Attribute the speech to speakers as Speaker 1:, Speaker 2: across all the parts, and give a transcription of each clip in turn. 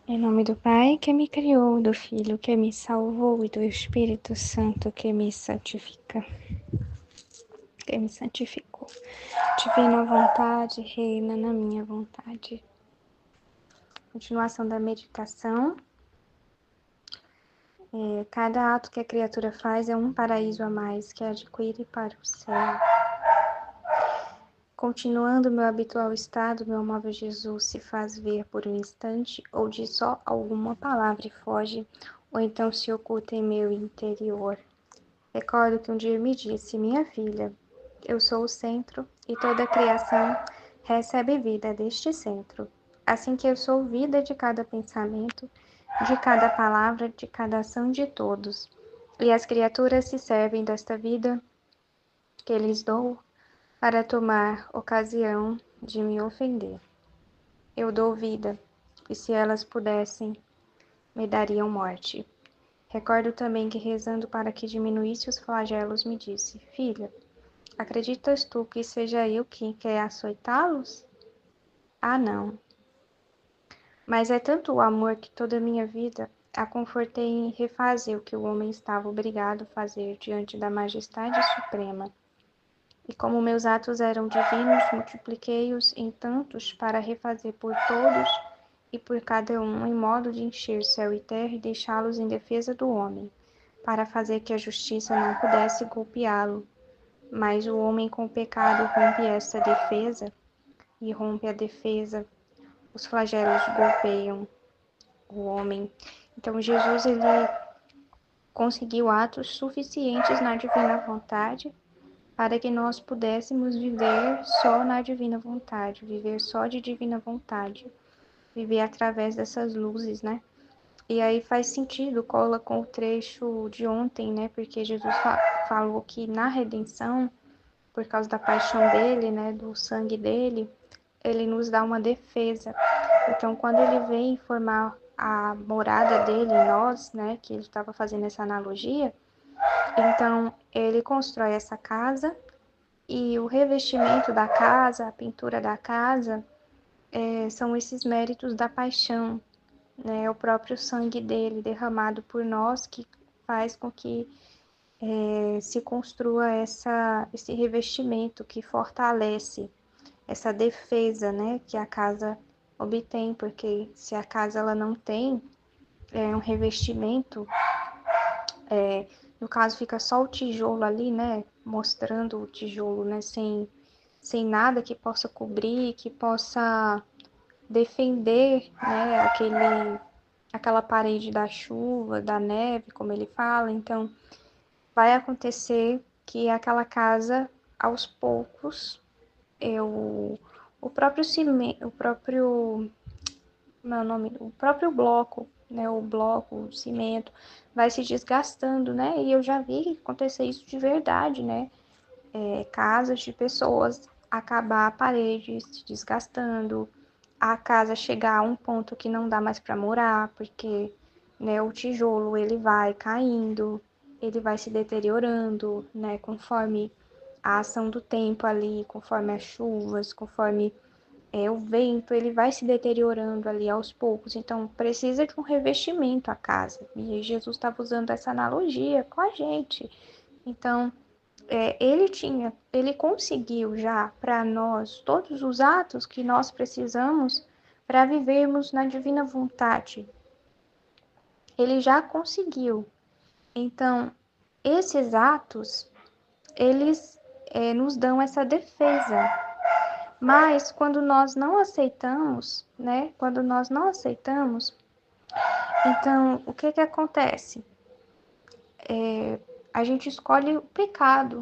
Speaker 1: Em nome do Pai que me criou, do Filho que me salvou e do Espírito Santo que me santifica, que me santificou. Divina vontade, reina na minha vontade. Continuação da meditação. Cada ato que a criatura faz é um paraíso a mais que adquire para o céu. Continuando meu habitual estado, meu amável Jesus se faz ver por um instante, ou diz só alguma palavra e foge, ou então se oculta em meu interior. Recordo que um dia me disse, minha filha, eu sou o centro e toda a criação recebe vida deste centro. Assim que eu sou vida de cada pensamento, de cada palavra, de cada ação de todos. E as criaturas se servem desta vida que lhes dou para tomar ocasião de me ofender. Eu dou vida, e se elas pudessem, me dariam morte. Recordo também que rezando para que diminuísse os flagelos, me disse, filha, acreditas tu que seja eu quem quer açoitá-los? Ah, não. Mas é tanto o amor que toda a minha vida a confortei em refazer o que o homem estava obrigado a fazer diante da majestade suprema. E como meus atos eram divinos, multipliquei-os em tantos para refazer por todos e por cada um, em modo de encher céu e terra e deixá-los em defesa do homem, para fazer que a justiça não pudesse golpeá-lo. Mas o homem com o pecado rompe essa defesa, e rompe a defesa, os flagelos golpeiam o homem. Então Jesus, ele conseguiu atos suficientes na divina vontade para que nós pudéssemos viver só na divina vontade, viver só de divina vontade, viver através dessas luzes, né? E aí faz sentido, cola com o trecho de ontem, né? Porque Jesus falou que na redenção, por causa da paixão dele, né, do sangue dele, ele nos dá uma defesa. Então, quando ele vem formar a morada dele em nós, né, que ele estava fazendo essa analogia, então ele constrói essa casa e o revestimento da casa, a pintura da casa, são esses méritos da paixão, né, o próprio sangue dele derramado por nós que faz com que se construa esse revestimento que fortalece essa defesa, né, que a casa obtém, porque se a casa ela não tem um revestimento, no caso fica só o tijolo ali, né, mostrando o tijolo, né, sem nada que possa cobrir, que possa defender, né, aquela parede da chuva, da neve, como ele fala. Então, vai acontecer que aquela casa, aos poucos, o próprio cimento, o próprio bloco, né, o bloco, o cimento, vai se desgastando, né, e eu já vi acontecer isso de verdade, né, casas de pessoas acabar a parede se desgastando, a casa chegar a um ponto que não dá mais para morar, porque, né, o tijolo ele vai caindo, ele vai se deteriorando, né, conforme a ação do tempo ali, conforme as chuvas, conforme o vento, ele vai se deteriorando ali aos poucos. Então, precisa de um revestimento a casa. E Jesus estava usando essa analogia com a gente. Então, ele conseguiu já para nós todos os atos que nós precisamos para vivermos na divina vontade. Ele já conseguiu. Então, esses atos, eles nos dão essa defesa. Mas quando nós não aceitamos, né? Quando nós não aceitamos, então o que acontece? A gente escolhe o pecado,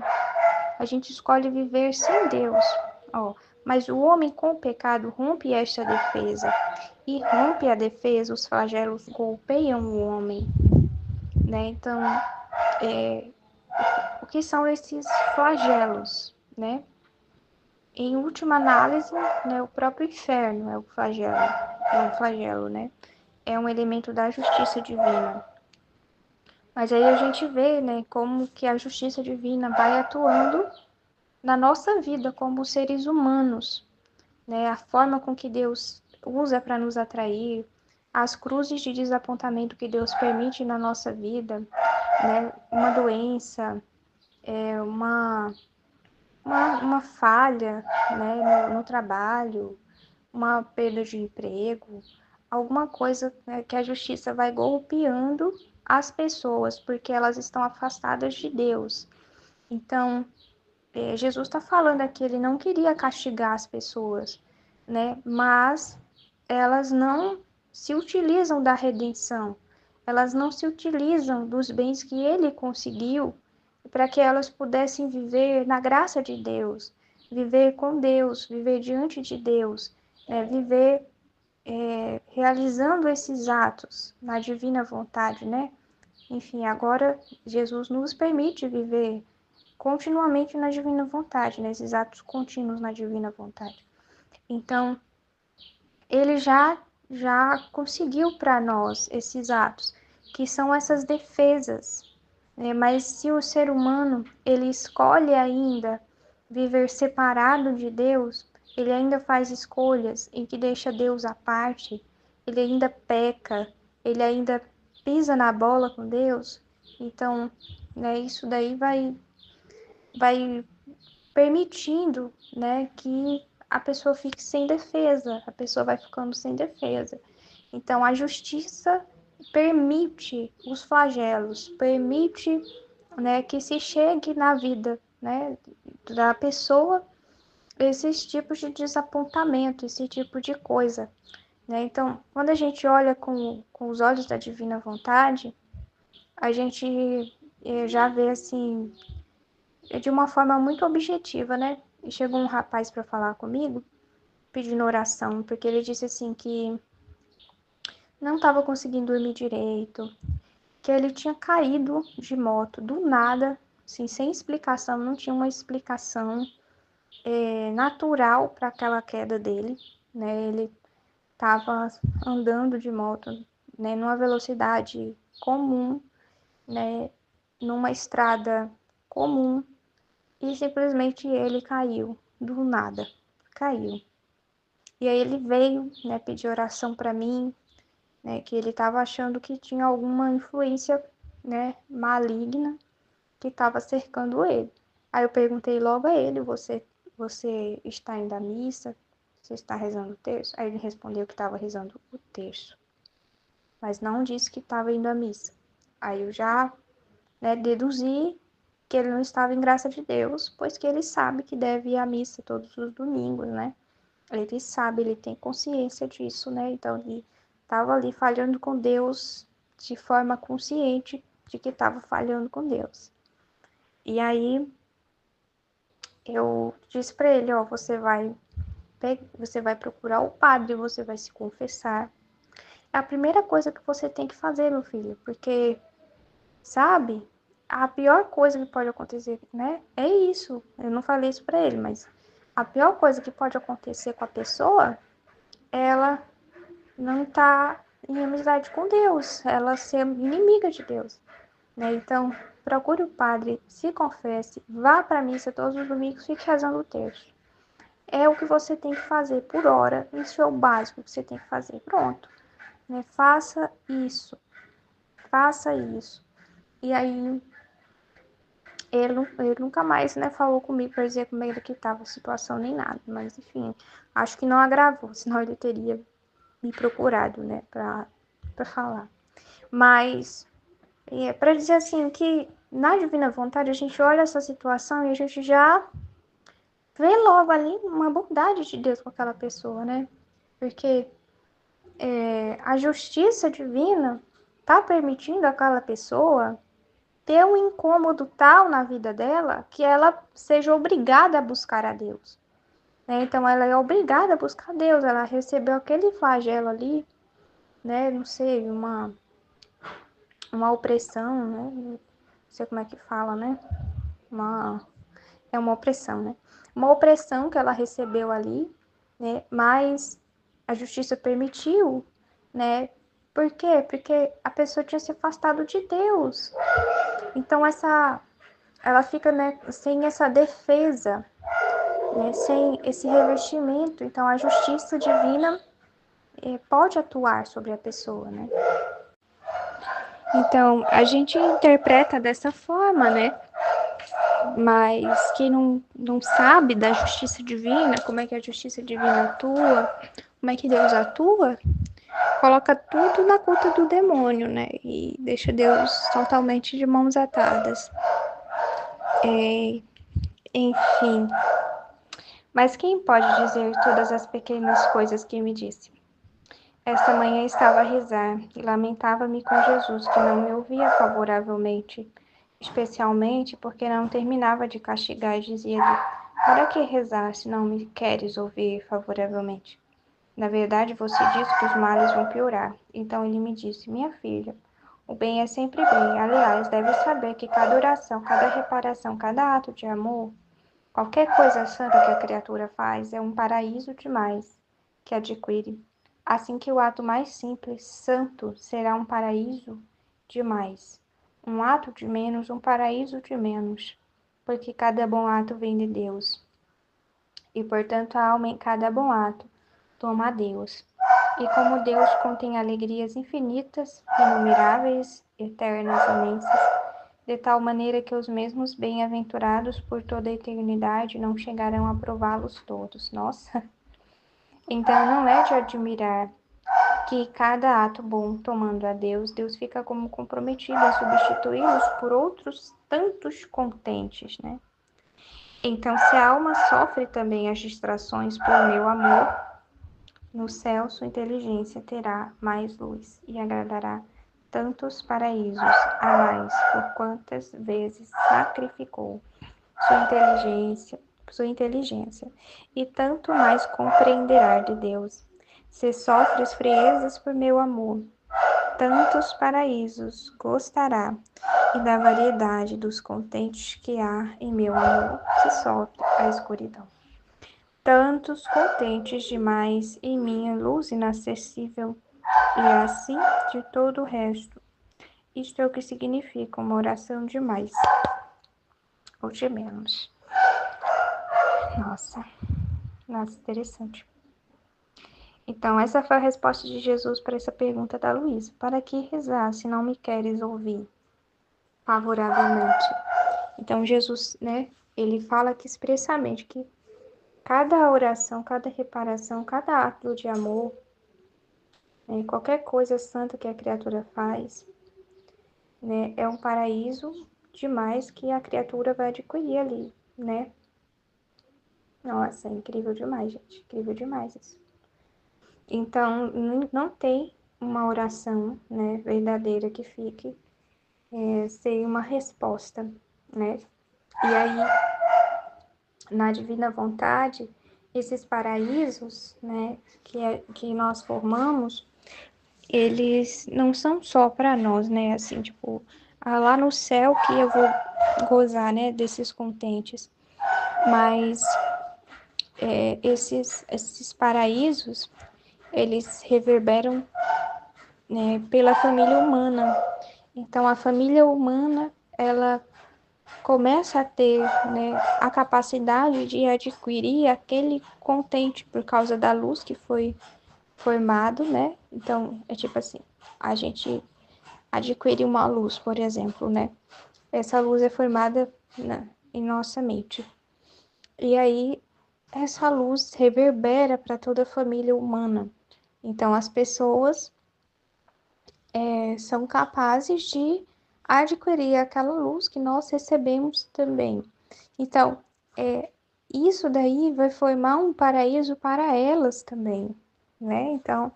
Speaker 1: a gente escolhe viver sem Deus. Ó, mas o homem com o pecado rompe esta defesa, e rompe a defesa, os flagelos golpeiam o homem, né? Então, o que são esses flagelos, né? Em última análise, né, o próprio inferno é um flagelo, né? É um elemento da justiça divina. Mas aí a gente vê, né, como que a justiça divina vai atuando na nossa vida como seres humanos, né? A forma com que Deus usa para nos atrair, as cruzes de desapontamento que Deus permite na nossa vida, né? Uma doença, uma falha, né, no trabalho, uma perda de emprego, alguma coisa, né, que a justiça vai golpeando as pessoas, porque elas estão afastadas de Deus. Então, Jesus está falando aqui, ele não queria castigar as pessoas, né? Mas elas não se utilizam da redenção, elas não se utilizam dos bens que ele conseguiu para que elas pudessem viver na graça de Deus, viver com Deus, viver diante de Deus, viver realizando esses atos na divina vontade, né? Enfim, agora Jesus nos permite viver continuamente na divina vontade, nesses atos contínuos na divina vontade. Então, ele já conseguiu para nós esses atos, que são essas defesas, né? Mas se o ser humano ele escolhe ainda viver separado de Deus, ele ainda faz escolhas em que deixa Deus à parte, ele ainda peca, ele ainda pisa na bola com Deus. Então, né, isso daí vai permitindo, né, que a pessoa fique sem defesa, a pessoa vai ficando sem defesa. Então, a justiça permite os flagelos, permite, né, que se chegue na vida, né, da pessoa esses tipos de desapontamento, esse tipo de coisa, né? Então, quando a gente olha com os olhos da divina vontade, a gente já vê assim de uma forma muito objetiva, né? E chegou um rapaz para falar comigo, pedindo oração, porque ele disse assim que não estava conseguindo dormir direito, que ele tinha caído de moto do nada, assim, sem explicação, não tinha uma explicação natural para aquela queda dele, né? Ele estava andando de moto, né, numa velocidade comum, né, numa estrada comum, e simplesmente ele caiu do nada, caiu. E aí ele veio, né, pedir oração para mim, né, que ele estava achando que tinha alguma influência, né, maligna que estava cercando ele. Aí eu perguntei logo a ele, você está indo à missa? Você está rezando o terço? Aí ele respondeu que estava rezando o terço, mas não disse que estava indo à missa. Aí eu já, né, deduzi que ele não estava em graça de Deus, pois que ele sabe que deve ir à missa todos os domingos, né? Ele sabe, ele tem consciência disso, né? Então ele estava ali falhando com Deus de forma consciente de que estava falhando com Deus. E aí eu disse para ele, ó, você vai procurar o padre, você vai se confessar. É a primeira coisa que você tem que fazer, meu filho, porque sabe? A pior coisa que pode acontecer, né? É isso. Eu não falei isso para ele, mas a pior coisa que pode acontecer com a pessoa é ela não tá em amizade com Deus, ela ser inimiga de Deus, né? Então, procure o padre, se confesse, vá para a missa todos os domingos, fique rezando o terço. É o que você tem que fazer por hora, isso é o básico que você tem que fazer. Pronto, né? Faça isso, faça isso. E aí ele nunca mais, né, falou comigo para dizer como era que estava a situação nem nada, mas enfim, acho que não agravou, senão ele teria me procurado, né, para falar. Mas para dizer assim que na divina vontade a gente olha essa situação e a gente já vê logo ali uma bondade de Deus com aquela pessoa, né? Porque a justiça divina tá permitindo aquela pessoa ter um incômodo tal na vida dela que ela seja obrigada a buscar a Deus, né? Então ela é obrigada a buscar a Deus, ela recebeu aquele flagelo ali, né? Não sei, uma opressão, né? Não sei como é que fala, né? É uma opressão, né? Uma opressão que ela recebeu ali, né? Mas a justiça permitiu, né? Por quê? Porque a pessoa tinha se afastado de Deus. Então ela fica, né, sem essa defesa, né, sem esse revestimento. Então a justiça divina pode atuar sobre a pessoa, né? Então, a gente interpreta dessa forma, né? Mas quem não sabe da justiça divina, como é que a justiça divina atua, como é que Deus atua, coloca tudo na conta do demônio, né? E deixa Deus totalmente de mãos atadas. Enfim. Mas quem pode dizer todas as pequenas coisas que me disse? Esta manhã estava a rezar e lamentava-me com Jesus, que não me ouvia favoravelmente, especialmente porque não terminava de castigar e dizia-lhe: para que rezar se não me queres ouvir favoravelmente? Na verdade, você diz que os males vão piorar. Então ele me disse: minha filha, o bem é sempre bem. Aliás, deve saber que cada oração, cada reparação, cada ato de amor, qualquer coisa santa que a criatura faz, é um paraíso demais que adquire. Assim que o ato mais simples, santo, será um paraíso demais. Um ato de menos, um paraíso de menos. Porque cada bom ato vem de Deus. E, portanto, a alma em cada bom ato toma a Deus. E como Deus contém alegrias infinitas, inumeráveis, eternas, imensas, de tal maneira que os mesmos bem-aventurados por toda a eternidade não chegarão a prová-los todos. Nossa! Então não é de admirar que cada ato bom tomando a Deus, Deus fica como comprometido a substituí-los por outros tantos contentes, né? Então, se a alma sofre também as distrações por meu amor, no céu sua inteligência terá mais luz e agradará tantos paraísos a mais por quantas vezes sacrificou sua inteligência, e tanto mais compreenderá de Deus. Se sofres friezas por meu amor, tantos paraísos gostará, e da variedade dos contentes que há em meu amor se sofre a escuridão. Tantos contentes demais em minha luz inacessível, e assim de todo o resto. Isto é o que significa uma oração demais, ou de menos. Nossa, interessante. Então, essa foi a resposta de Jesus para essa pergunta da Luísa. Para que rezar se não me queres ouvir favoravelmente? Então, Jesus, né, ele fala aqui expressamente que cada oração, cada reparação, cada ato de amor, né, qualquer coisa santa que a criatura faz, né, é um paraíso demais que a criatura vai adquirir ali, né? Nossa, é incrível demais, gente. Incrível demais isso. Então, não tem uma oração, né, verdadeira que fique sem uma resposta, né? E aí, na divina vontade, esses paraísos, né, que nós formamos, eles não são só para nós, né? Assim, tipo, lá no céu que eu vou gozar, né, desses contentes. Mas esses paraísos, eles reverberam, né, pela família humana. Então, a família humana, ela começa a ter, né, a capacidade de adquirir aquele contente por causa da luz que foi formado, né? Então, é tipo assim, a gente adquire uma luz, por exemplo, né? Essa luz é formada em nossa mente. E aí, essa luz reverbera para toda a família humana. Então, as pessoas são capazes de adquirir aquela luz que nós recebemos também. Então, isso daí vai formar um paraíso para elas também, né? Então,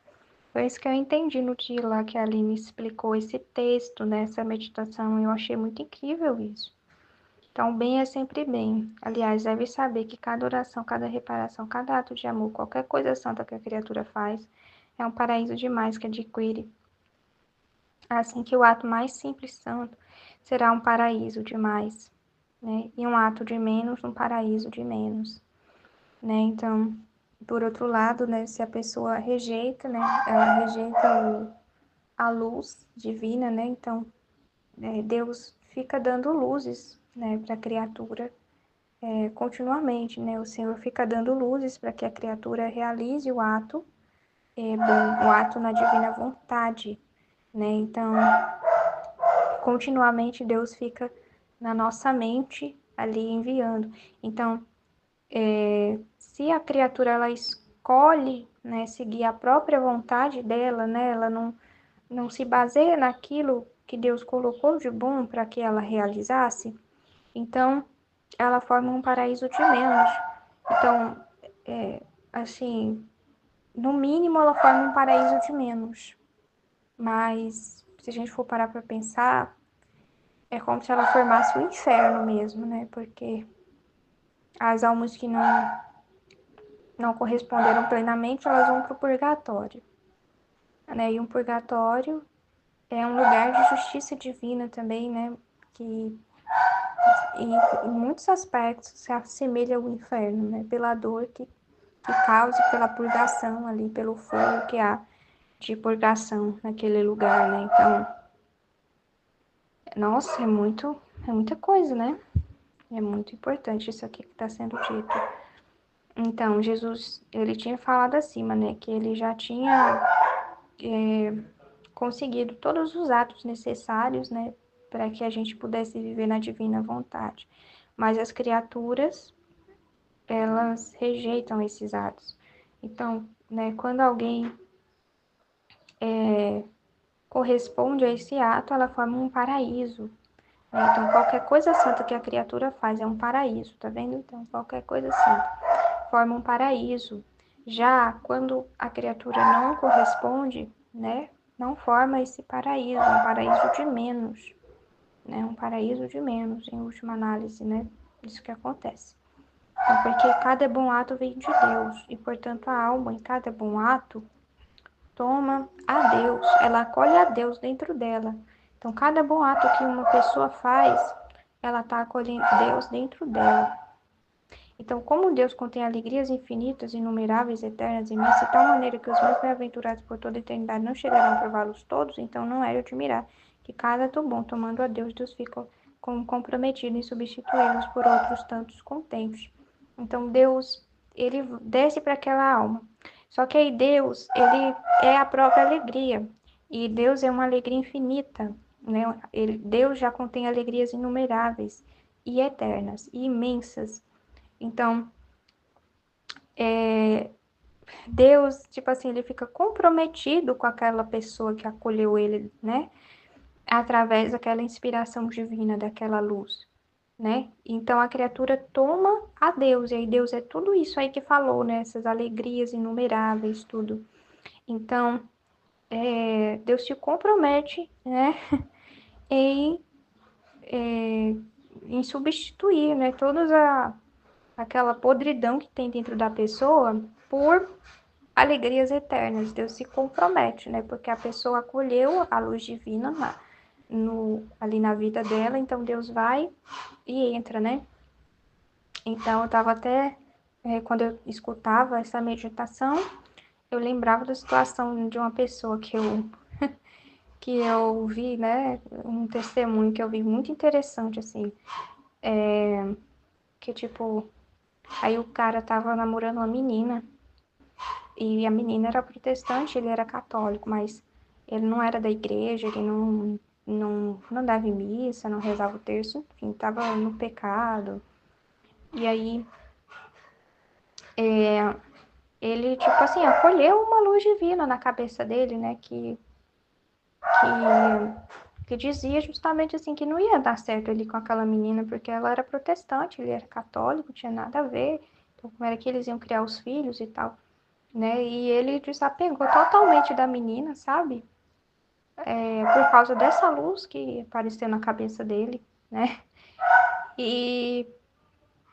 Speaker 1: foi isso que eu entendi no dia lá que a Aline explicou esse texto, né? Essa meditação, eu achei muito incrível isso. Então, bem é sempre bem. Aliás, deve saber que cada oração, cada reparação, cada ato de amor, qualquer coisa santa que a criatura faz, é um paraíso demais que adquire. Assim que o ato mais simples santo será um paraíso demais, né? E um ato de menos, um paraíso de menos, né? Então, por outro lado, né, se a pessoa rejeita, né, ela rejeita a luz divina, né? Então, Deus fica dando luzes, né, para a criatura continuamente, né? O Senhor fica dando luzes para que a criatura realize o ato, bom, o ato na divina vontade, né? Então, continuamente Deus fica na nossa mente ali enviando. Então, se a criatura ela escolhe, né, seguir a própria vontade dela, né, ela não se baseia naquilo que Deus colocou de bom para que ela realizasse, então ela forma um paraíso de menos. Então, assim, no mínimo ela forma um paraíso de menos. Mas se a gente for parar para pensar, é como se ela formasse o inferno mesmo, né? Porque as almas que não corresponderam plenamente, elas vão para o purgatório, né? E um purgatório é um lugar de justiça divina também, né? Que em muitos aspectos se assemelha ao inferno, né? Pela dor que causa, pela purgação ali, pelo fogo que há de purgação naquele lugar, né? Então, nossa, é muita coisa, né? É muito importante isso aqui que está sendo dito. Então, Jesus, ele tinha falado acima, né? Que ele já tinha conseguido todos os atos necessários, né? Para que a gente pudesse viver na divina vontade. Mas as criaturas, elas rejeitam esses atos. Então, né? Quando alguém corresponde a esse ato, ela forma um paraíso. Né? Então, qualquer coisa santa que a criatura faz é um paraíso, tá vendo? Então, qualquer coisa santa forma um paraíso. Já quando a criatura não corresponde, né, não forma esse paraíso, um paraíso de menos, né, um paraíso de menos, em última análise, né, isso que acontece. Então, porque cada bom ato vem de Deus, e portanto a alma, em cada bom ato, toma a Deus, ela acolhe a Deus dentro dela. Então, cada bom ato que uma pessoa faz, ela está acolhendo Deus dentro dela. Então, como Deus contém alegrias infinitas, inumeráveis, eternas, imensas, de tal maneira que os mais bem-aventurados por toda a eternidade não chegarão a prová-los todos, então não é de admirar que cada ato bom, tomando a Deus, Deus fica comprometido em substituí-los por outros tantos contentes. Então, Deus, ele desce para aquela alma. Só que aí Deus, ele é a própria alegria. E Deus é uma alegria infinita, né? Deus já contém alegrias inumeráveis e eternas e imensas. Então, Deus, tipo assim, ele fica comprometido com aquela pessoa que acolheu ele, né? Através daquela inspiração divina, daquela luz, né? Então a criatura toma a Deus, e aí Deus é tudo isso aí que falou, né? Essas alegrias inumeráveis, tudo. Então, Deus se compromete, né? Em, é, em substituir, né? Aquela podridão que tem dentro da pessoa por alegrias eternas. Deus se compromete, né? Porque a pessoa acolheu a luz divina ali na vida dela, então Deus vai e entra, né? Então eu estava até, quando eu escutava essa meditação, eu lembrava da situação de uma pessoa que eu vi, né? Um testemunho que eu vi muito interessante, assim, que tipo, aí o cara tava namorando uma menina, e a menina era protestante, ele era católico, mas ele não era da igreja, ele não dava missa, não rezava o terço, enfim, estava no pecado. E aí, ele, tipo assim, acolheu uma luz divina na cabeça dele, né, que dizia justamente assim, que não ia dar certo ali com aquela menina, porque ela era protestante, ele era católico, tinha nada a ver, então como era que eles iam criar os filhos e tal, né, e ele desapegou totalmente da menina, sabe? Por causa dessa luz que apareceu na cabeça dele, né? E,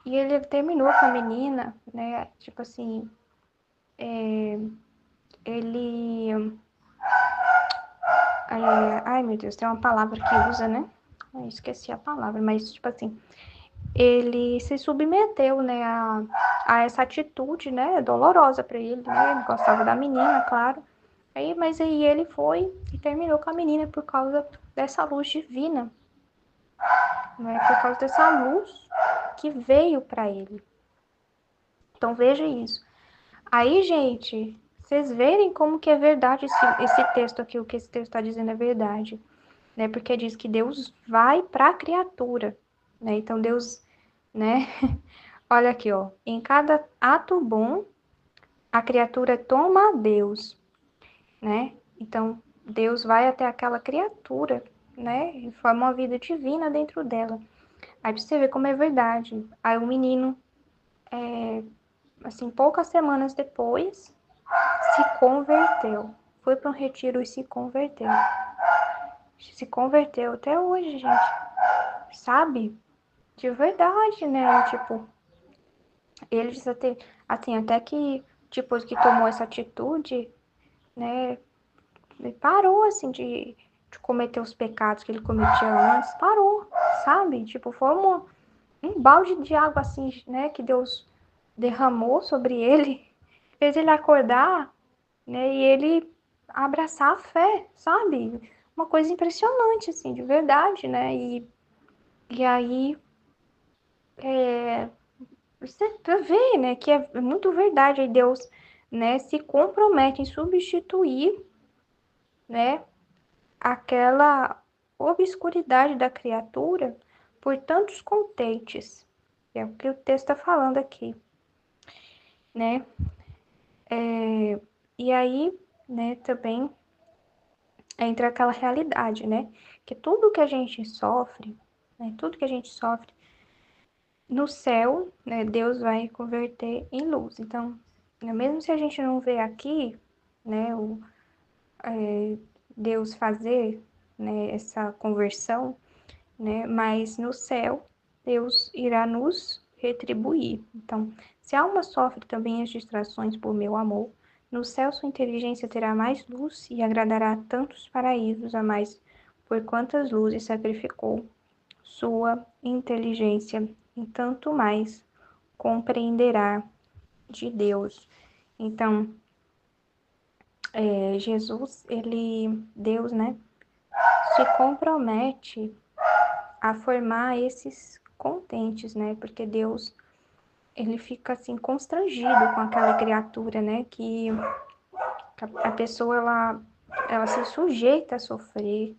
Speaker 1: e ele terminou com a menina, né? Tipo assim, ele. Ai, meu Deus, tem uma palavra que usa, né? Eu esqueci a palavra, mas tipo assim, ele se submeteu, né, a essa atitude, né, dolorosa para ele, né? Ele gostava da menina, claro. Mas aí ele foi e terminou com a menina por causa dessa luz divina, né? Por causa dessa luz que veio para ele. Então veja isso. Aí, gente, vocês verem como que é verdade esse texto aqui, o que esse texto está dizendo é verdade, né? Porque diz que Deus vai para a criatura, né? Então Deus, né? Olha aqui, ó, em cada ato bom, a criatura toma a Deus, né? Então Deus vai até aquela criatura, né? E forma uma vida divina dentro dela. Aí pra você ver como é verdade. Aí o menino, assim, poucas semanas depois, se converteu. Foi para um retiro e se converteu. Se converteu até hoje, gente. Sabe? De verdade, né? E, tipo, ele diz até, assim, até que depois que tomou essa atitude, né? Ele parou, assim, de cometer os pecados que ele cometia antes. Parou, sabe? Tipo, foi um balde de água, assim, né? Que Deus derramou sobre ele. Fez ele acordar, né? E ele abraçar a fé, sabe? Uma coisa impressionante, assim, de verdade, né? E aí, você vê, né, que é muito verdade. Aí Deus, né, se compromete em substituir, né, aquela obscuridade da criatura por tantos contentes. É o que o texto está falando aqui, né? E aí, né, também entra aquela realidade, né? Que tudo que a gente sofre, né, tudo que a gente sofre, no céu, né, Deus vai converter em luz. Então, né, mesmo se a gente não vê aqui, né, Deus fazer, né, essa conversão, né, mas no céu, Deus irá nos retribuir. Então, se a alma sofre também as distrações por meu amor, no céu sua inteligência terá mais luz e agradará a tantos paraísos a mais, por quantas luzes sacrificou sua inteligência, e tanto mais compreenderá de Deus. Então, Jesus, Deus, né, se compromete a formar esses contentes, né, porque Deus, ele fica assim constrangido com aquela criatura, né, que a pessoa, ela se sujeita a sofrer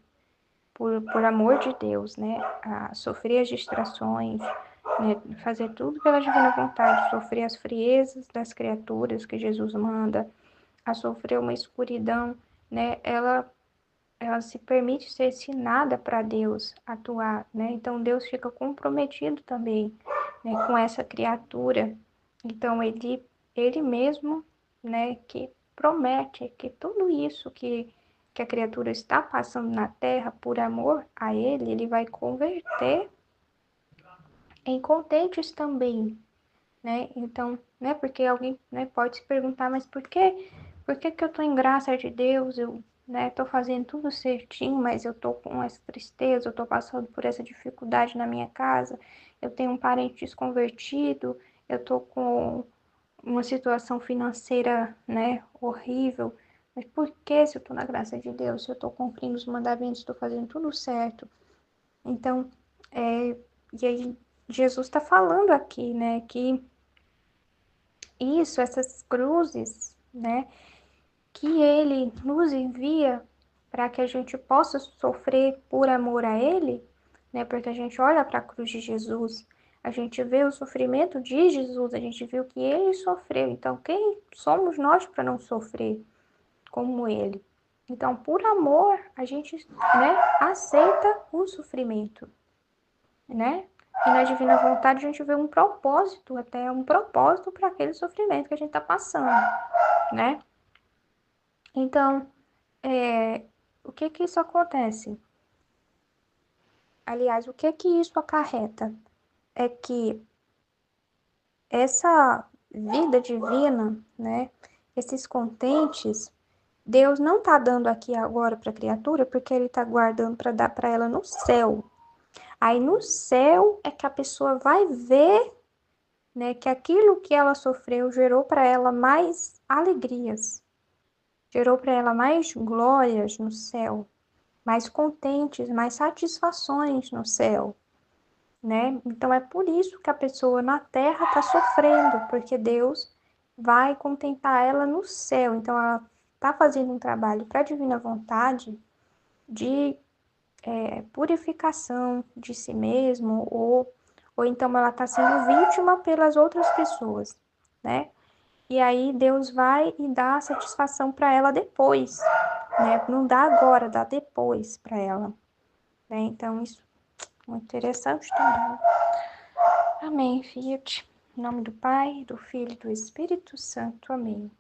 Speaker 1: por amor de Deus, né, a sofrer as distrações, né, fazer tudo pela divina vontade, sofrer as friezas das criaturas que Jesus manda, a sofrer uma escuridão, né, ela se permite ser ensinada para Deus atuar, né? Então Deus fica comprometido também, né, com essa criatura. Então ele mesmo, né, que promete que tudo isso que a criatura está passando na terra por amor a ele vai converter em contentes também, né? Então, né, porque alguém, né, pode se perguntar, mas por que que eu tô em graça de Deus? Eu, né, tô fazendo tudo certinho, mas eu tô com essa tristeza, eu tô passando por essa dificuldade na minha casa, eu tenho um parente desconvertido, eu tô com uma situação financeira, né, horrível. Mas por que, se eu tô na graça de Deus, se eu tô cumprindo os mandamentos, estou fazendo tudo certo? Então, e aí Jesus está falando aqui, né, que isso, essas cruzes, né, que ele nos envia para que a gente possa sofrer por amor a ele, né, porque a gente olha para a cruz de Jesus, a gente vê o sofrimento de Jesus, a gente viu que ele sofreu, então quem somos nós para não sofrer como ele? Então, por amor, a gente, né, aceita o sofrimento, né? E na divina vontade a gente vê um propósito, até um propósito para aquele sofrimento que a gente está passando, né? Então, o que que isso acontece? Aliás, o que que isso acarreta? É que essa vida divina, né? Esses contentes, Deus não está dando aqui agora para a criatura, porque Ele está guardando para dar para ela no céu. Aí no céu é que a pessoa vai ver, né, que aquilo que ela sofreu gerou para ela mais alegrias, gerou para ela mais glórias no céu, mais contentes, mais satisfações no céu, né? Então é por isso que a pessoa na terra está sofrendo, porque Deus, vai contentar ela no céu. Então, ela está fazendo um trabalho para a divina vontade de purificação de si mesmo, ou então ela está sendo vítima pelas outras pessoas, né? E aí Deus vai e dá a satisfação para ela depois, né? Não dá agora, dá depois para ela, né? Então, isso é muito interessante também. Amém, Fiat. Em nome do Pai, do Filho e do Espírito Santo. Amém.